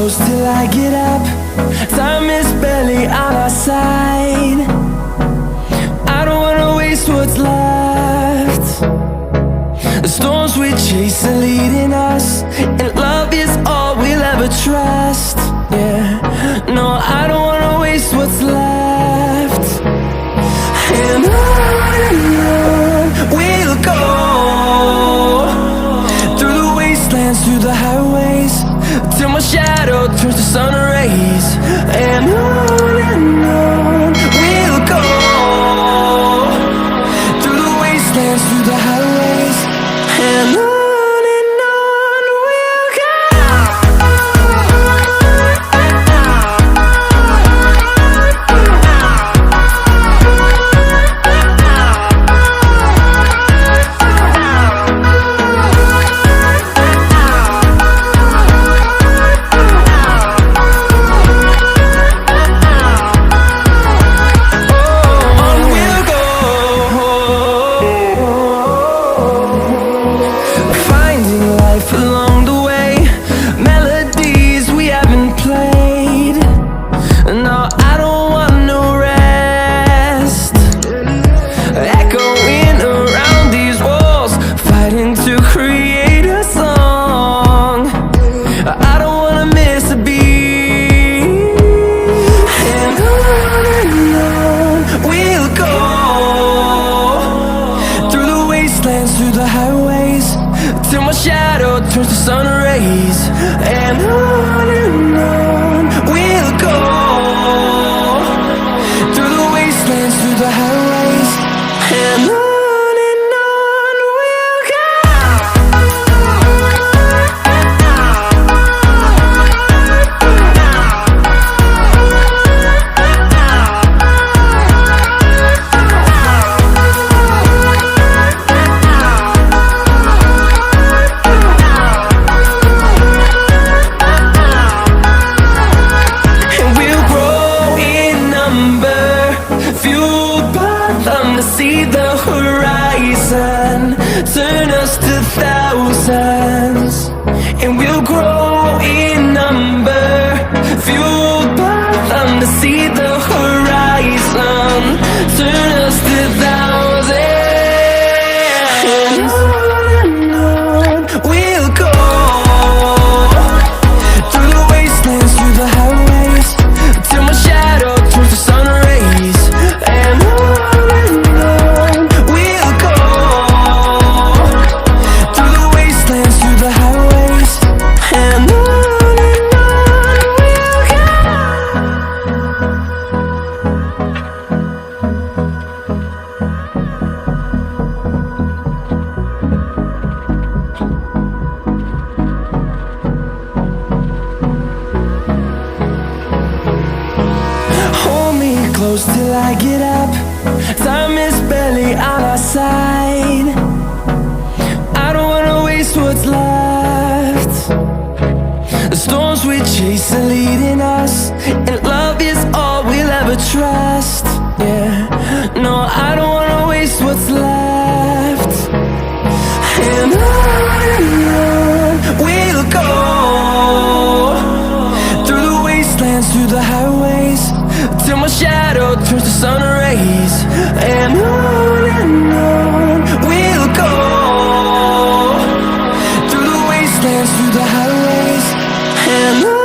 close till I get up. Time is barely on our side. I don't wanna waste what's left. The storms we chase are leading us, and love is all we'll ever trust. Yeah, no, I don't wanna waste what's left. And on we'll go, through the wastelands, through the highways, till my shadow turns to sun rays. And on we'll go, through the wastelands, through the highways, and on we'll go. Through the highways, till my shadow turns to sun rays. And on we'll go, through the wastelands, through the highways, and on we'll go. See the horizon, turn us to thousands, and we'll grow in number, fueled by them. To see the horizon, turn us to thousands, and on we'll go, through the wastelands, through the highways, till my shadow turns to sun rays. And close till I get up. Time is barely on our side. I don't wanna waste what's left. The storms we chase are leading us, and love is all we'll ever trust. Yeah, no, I don't wanna waste what's left. And on we'll go, through the wastelands, through the highways, till my shadow turns to sun rays. And on we'll go, through the wastelands, through the highways, and on.